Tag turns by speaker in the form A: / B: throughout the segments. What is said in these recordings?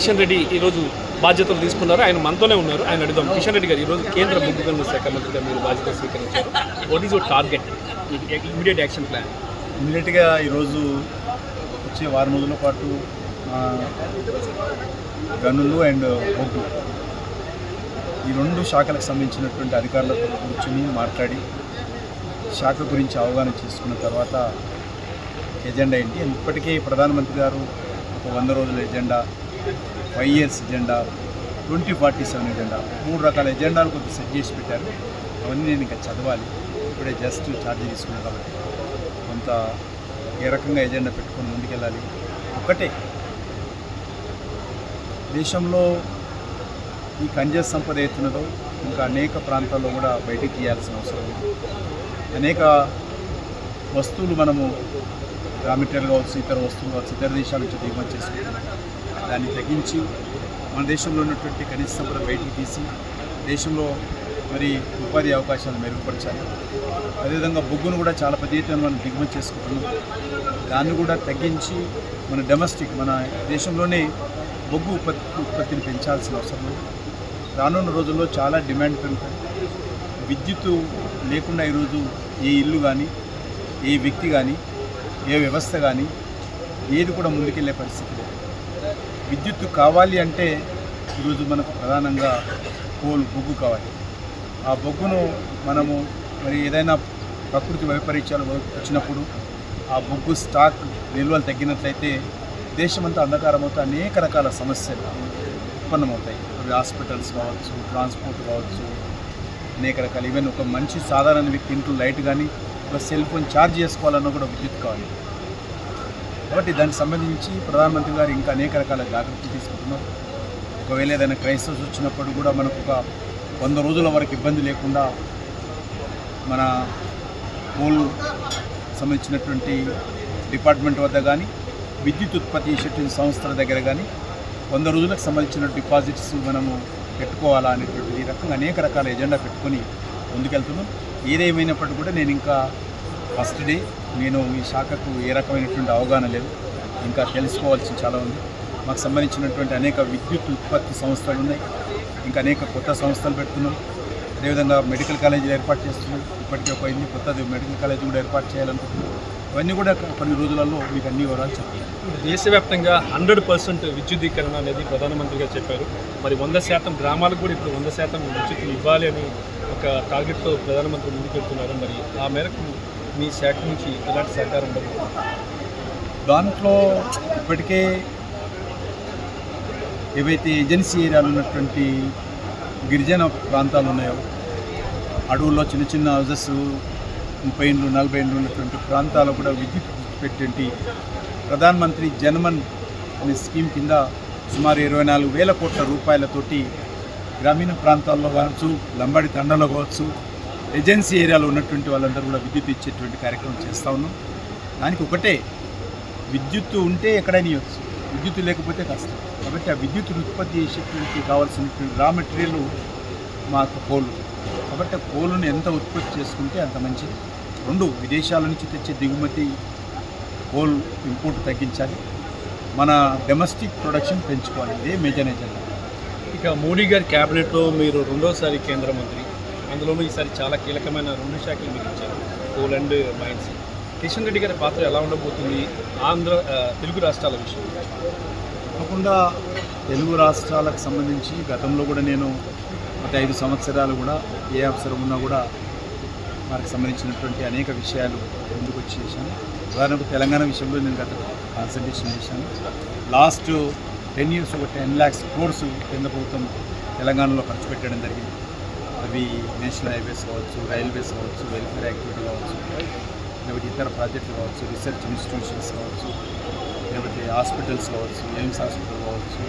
A: కిషన్ రెడ్డి ఈరోజు బాధ్యతలు తీసుకున్నారు. ఆయన మనతోనే ఉన్నారు. ఆయన అడుగుదాం. కిషన్ రెడ్డి గారు ఈరోజు కేంద్ర బొగ్గు గనుల శాఖ మంత్రిగా మీరు బాధ్యతలు స్వీకరించారు. What is your target, immediate action plan?
B: ఇమీడియట్గా ఈరోజు వచ్చే వారం రోజుల పాటు గనులు అండ్ బొగ్గు ఈ రెండు శాఖలకు సంబంధించినటువంటి అధికారులతో కూర్చొని మాట్లాడి శాఖ గురించి అవగాహన చేసుకున్న తర్వాత ఎజెండా ఏంటి, ఇప్పటికే ప్రధానమంత్రి గారు ఒక 100 రోజుల ఎజెండా, 5 years ఎజెండా, 2047 ఎజెండా, 3 రకాల ఎజెండాలు కొంచెం సెట్ చేసి పెట్టారు. అవన్నీ నేను ఇంకా చదవాలి. ఇప్పుడే జస్ట్ ఛార్జ్ తీసుకున్నాను కాబట్టి కొంత ఏ రకంగా ఎజెండా పెట్టుకొని ముందుకెళ్ళాలి. ఒకటే, దేశంలో ఈ ఖనిజ సంపద ఎత్తున్నదో ఇంకా అనేక ప్రాంతాల్లో కూడా బయటికి తీయాల్సిన అవసరం ఉంది. అనేక వస్తువులు మనము రా మెటీరియల్ కావచ్చు, ఇతర వస్తువులు కావచ్చు, ఇతర దేశాల నుంచి దిగుమతి చేసుకుంటున్నాం. దాన్ని తగ్గించి మన దేశంలో ఉన్నటువంటి ఖనిజ సంపద బయటికి తీసి దేశంలో మరి ఉపాధి అవకాశాలు మెరుగుపరచాలి. అదేవిధంగా బొగ్గును కూడా చాలా పెద్ద ఎత్తున మనం దిగుమతి చేసుకుంటున్నాం. దాన్ని కూడా తగ్గించి మన డొమెస్టిక్, మన దేశంలోనే బొగ్గు ఉత్పత్తిని పెంచాల్సిన అవసరం ఉంది. రానున్న రోజుల్లో చాలా డిమాండ్ పెరుగుతుంది. విద్యుత్తు లేకుండా ఈరోజు ఏ ఇల్లు కానీ, ఏ వ్యక్తి కానీ, ఏ వ్యవస్థ కానీ ఏది కూడా ముందుకెళ్ళే పరిస్థితి లేదు. విద్యుత్తు కావాలి అంటే ఈరోజు మనకు ప్రధానంగా బొగ్గు కావాలి. ఆ బొగ్గును మనము మరి ఏదైనా ప్రకృతి వైపరీత్యాలు వచ్చినప్పుడు ఆ బొగ్గు స్టాక్ నిల్వలు తగ్గినట్లయితే దేశమంతా అంధకారం అవుతూ అనేక రకాల సమస్యలు ఉత్పన్నమవుతాయి. అవి హాస్పిటల్స్ కావచ్చు, ట్రాన్స్పోర్ట్ కావచ్చు, అనేక రకాలు. ఈవెన్ ఒక మంచి సాధారణ వ్యక్తి ఇంట్లో లైట్ కానీ ఒక సెల్ ఫోన్ ఛార్జ్ చేసుకోవాలన్నా కూడా విద్యుత్ కావాలి. కాబట్టి దానికి సంబంధించి ప్రధానమంత్రి గారు ఇంకా అనేక రకాల జాగ్రత్తలు తీసుకుంటున్నారు. ఒకవేళ ఏదైనా క్రైసిస్ వచ్చినప్పుడు కూడా మనకు ఒక 100 రోజుల వరకు ఇబ్బంది లేకుండా మన కోల్ సంబంధించినటువంటి డిపార్ట్మెంట్ వద్ద కానీ, విద్యుత్ ఉత్పత్తి చేసేటువంటి సంస్థల దగ్గర కానీ 100 రోజులకు సంబంధించిన డిపాజిట్స్ మనము పెట్టుకోవాలా అనేటువంటి ఈ రకంగా అనేక రకాల ఎజెండా పెట్టుకొని ముందుకెళ్తున్నాం. ఏదేమైనప్పటికీ కూడా నేను ఇంకా ఫస్ట్ డే, నేను ఈ శాఖకు ఏ రకమైనటువంటి అవగాహన లేదు, ఇంకా తెలుసుకోవాల్సింది చాలా ఉంది. మాకు సంబంధించినటువంటి అనేక విద్యుత్ ఉత్పత్తి సంస్థలు ఉన్నాయి, ఇంకా అనేక కొత్త సంస్థలు పెడుతున్నాం. అదేవిధంగా మెడికల్ కాలేజీలు ఏర్పాటు చేస్తున్నాం. ఇప్పటికే ఒక కొత్తది మెడికల్ కాలేజీ కూడా ఏర్పాటు చేయాలనుకుంటున్నాం. అవన్నీ కూడా కొన్ని రోజులలో మీకు అన్ని వివరాలు చెప్తాను.
A: దేశవ్యాప్తంగా 100% విద్యుదీకరణ అనేది ప్రధానమంత్రి గారు చెప్పారు. మరి 100% గ్రామాలకు కూడా ఇప్పుడు 100% విద్యుత్ ఇవ్వాలి అని ఒక టార్గెట్తో ప్రధానమంత్రి ముందుకెళ్తున్నారు. మరి ఆ మేరకు మీ శాఖ నుంచి ఎలాంటి సహకారం ఉండదు?
B: దాంట్లో ఇప్పటికే ఏవైతే ఏజెన్సీ ఏరియాలు ఉన్నటువంటి గిరిజన ప్రాంతాలు ఉన్నాయో, అడవుల్లో చిన్న చిన్న హౌజెస్ 30 ఇండ్లు 40 ఇండ్లు ఉన్నటువంటి ప్రాంతాలు కూడా విద్యుత్ పెట్టేటి ప్రధానమంత్రి జన్మన్ అనే స్కీమ్ కింద సుమారు 24,000 కోట్ల రూపాయలతోటి గ్రామీణ ప్రాంతాల్లో కావచ్చు, లంబాడి తండలో కావచ్చు, ఏజెన్సీ ఏరియాలో ఉన్నటువంటి వాళ్ళందరూ కూడా విద్యుత్ ఇచ్చేటువంటి కార్యక్రమం చేస్తూ ఉన్నాం. దానికి ఒకటే, విద్యుత్తు ఉంటే ఎక్కడైనా ఇవ్వచ్చు, విద్యుత్తు లేకపోతే కష్టం. కాబట్టి ఆ విద్యుత్ ఉత్పత్తి చేసేటువంటి కావాల్సినటువంటి రా మెటీరియల్ మాకు కోలు. కాబట్టి కోలును ఎంత ఉత్పత్తి చేసుకుంటే అంత మంచిది. 2, విదేశాల నుంచి తెచ్చే దిగుమతి కోల్ ఇంపోర్ట్ తగ్గించాలి, మన డొమెస్టిక్ ప్రొడక్షన్ పెంచుకోవాలి. ఇదే మేజర్ ఎజెండా.
A: ఇక మోడీ గారి క్యాబినెట్లో మీరు 2వసారి కేంద్ర మంత్రి, అందులోనూ ఈసారి చాలా కీలకమైన 2 శాఖలు మీరు ఇచ్చారు, coal and mines. Kishan Reddy గారి పాత్ర ఎలా ఉండబోతుంది తెలుగు రాష్ట్రాల విషయం?
B: తప్పకుండా తెలుగు రాష్ట్రాలకు సంబంధించి గతంలో కూడా నేను గత 5 సంవత్సరాలు కూడా ఏ అవసరం ఉన్నా కూడా వారికి సంబంధించినటువంటి అనేక విషయాలు ముందుకు వచ్చి చేశాను. ఉదాహరణకు తెలంగాణ విషయంలో నేను గత కాన్సన్ట్రేషన్ చేశాను. లాస్ట్ 10 years ఒక 10 lakhs crores కేంద్ర ప్రభుత్వం తెలంగాణలో ఖర్చు పెట్టడం జరిగింది. అవి నేషనల్ హైవేస్ కావచ్చు, రైల్వేస్ కావచ్చు, వెల్ఫేర్ యాక్టివిటీ కావచ్చు, లేకపోతే ఇతర ప్రాజెక్టులు కావచ్చు, రీసెర్చ్ ఇన్స్టిట్యూషన్స్ కావచ్చు, లేకపోతే హాస్పిటల్స్ కావచ్చు, ఎయిమ్స్ హాస్పిటల్ కావచ్చు,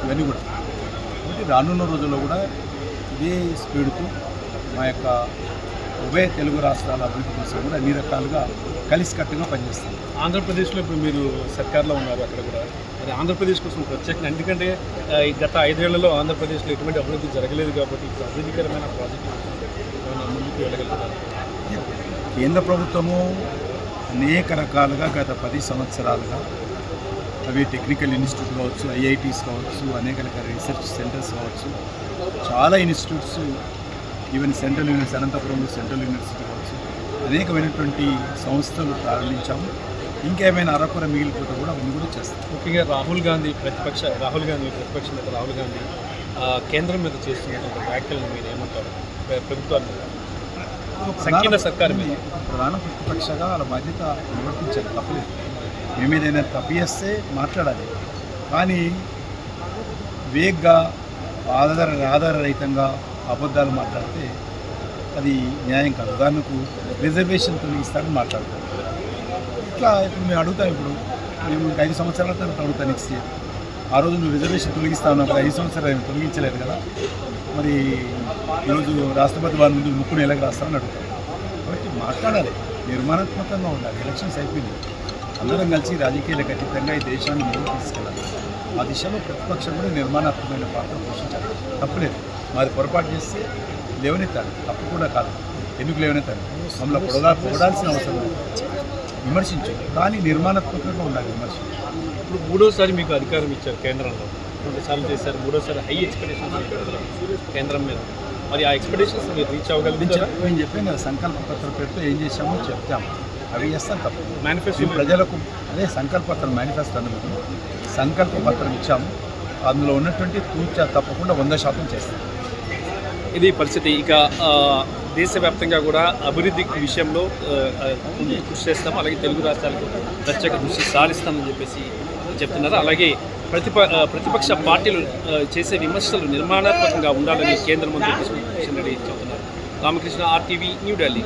B: ఇవన్నీ కూడా. కాబట్టి రానున్న రోజుల్లో కూడా ఇదే స్పీడ్తో మా యొక్క ఉభయ తెలుగు రాష్ట్రాల అభివృద్ధి కోసం కూడా అన్ని రకాలుగా కలిసికట్టుగా పనిచేస్తాం.
A: ఆంధ్రప్రదేశ్లో ఇప్పుడు మీరు సర్కార్లో ఉన్నారు, అక్కడ కూడా మరి ఆంధ్రప్రదేశ్ కోసం ప్రత్యేకంగా, ఎందుకంటే గత 5 ఏళ్లలో ఆంధ్రప్రదేశ్లో ఎటువంటి అభివృద్ధి జరగలేదు కాబట్టి ఇప్పుడు అభివృద్ధికరమైన ప్రాజెక్టు ముందుకు వెళ్ళగలుగుతారు.
B: కేంద్ర ప్రభుత్వము అనేక రకాలుగా గత 10 సంవత్సరాలుగా అవి టెక్నికల్ ఇన్స్టిట్యూట్ కావచ్చు, ఐఐటీస్ కావచ్చు, అనేక రకాల రీసెర్చ్ సెంటర్స్ కావచ్చు, చాలా ఇన్స్టిట్యూట్స్, ఈవెన్ సెంట్రల్ యూనివర్సిటీ అనంతపురంలో సెంట్రల్ యూనివర్సిటీ కావచ్చు, అనేకమైనటువంటి సంస్థలు ప్రారంభించాము. ఇంకేమైనా అరకొర మిగిలిపోతే కూడా అవన్నీ కూడా చేస్తాం.
A: ముఖ్యంగా రాహుల్ గాంధీ ప్రతిపక్ష నేత రాహుల్ గాంధీ కేంద్రం మీద చేస్తున్నటువంటి వ్యాఖ్యలను మీరు ఏమంటారు? ప్రభుత్వాన్ని సంకీర్ణ సర్కారు మీద
B: ప్రధాన ప్రతిపక్షగా వాళ్ళ బాధ్యత నిర్వర్తించాలి, తప్పలేదు. మేము ఏదైనా తప్పు చేస్తే మాట్లాడాలి, కానీ వేగ్గా ఆధారరహితంగా అబద్ధాలు మాట్లాడితే అది న్యాయం కాదు. ఉదాహరణకు రిజర్వేషన్ తొలగిస్తారని మాట్లాడతారు. ఇట్లా ఇప్పుడు మేము అడుగుతాం, ఇప్పుడు మేము 5 సంవత్సరాల తర్వాత అడుగుతాను నెక్స్ట్ ఇయర్. ఆ రోజు నువ్వు రిజర్వేషన్ తొలగిస్తా ఉన్నప్పుడు 5 సంవత్సరాలు తొలగించలేదు కదా, మరి ఈరోజు రాష్ట్రపతి వారి ముందు ముక్కును ఎలాగ రాస్తారని అడుగుతాం. కాబట్టి మాట్లాడాలి, నిర్మాణాత్మకంగా ఉండాలి. ఎలక్షన్స్ అయిపోయింది, అందరం కలిసి రాజకీయాలకు అతీతంగా ఈ దేశాన్ని ముందుకు తీసుకెళ్ళాలి. ఆ దిశలో ప్రతిపక్షం కూడా నిర్మాణాత్మకమైన పాత్ర పోషించాలి, తప్పులేదు. మాది పొరపాటు చేస్తే లేవనెత్తాలి, తప్పు కూడా కాదు. ఎందుకు లేవనెత్తాలి? మమ్మల్ని పొగడాల్సిన అవసరం లేదు, విమర్శించు, కానీ నిర్మాణాత్మకంగా ఉండాలి విమర్శ.
A: ఇప్పుడు మూడోసారి మీకు అధికారం ఇచ్చారు కేంద్రంలో, 2 సార్లు చేశారు, మూడోసారి హై ఎక్స్పెక్టేషన్స్ కేంద్రం మీద. మరి ఆ ఎక్స్పెక్టేషన్స్ మీరు రీచ్ అవ్వగలుగుతారా?
B: నేను చెప్పాను కదా, సంకల్ప పత్రం పెడితే ఏం చేసామో చెప్తాము, అవి చేస్తాం. తప్పు
A: మేనిఫెస్టో
B: ప్రజలకు అదే సంకల్పపత్రం, మేనిఫెస్టో అన్నది సంకల్ప పత్రం ఇచ్చాము. అందులో ఉన్నటువంటి తూచా తప్పకుండా 100% చేస్తాం.
A: ఇది పరిస్థితి. ఇక దేశవ్యాప్తంగా కూడా అభివృద్ధి విషయంలో కృషి చేస్తాము, అలాగే తెలుగు రాష్ట్రాలకు ప్రత్యేక దృష్టి సారిస్తామని చెప్పేసి చెప్తున్నారు. అలాగే ప్రతిపక్ష పార్టీలు చేసే విమర్శలు నిర్మాణాత్మకంగా ఉండాలని కేంద్ర మంత్రి కిషన్ రెడ్డి చెబుతున్నారు. రామకృష్ణ, RTV, న్యూఢిల్లీ.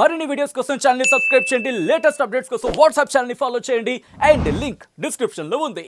C: మరిన్ని వీడియోస్ కోసం ఛానల్ ని సబ్స్క్రైబ్ చేయండి, లేటెస్ట్ అప్డేట్స్ కోసం వాట్సాప్ ఛానల్ ని ఫాలో చేయండి, అండ్ లింక్ డిస్క్రిప్షన్ లో ఉంది.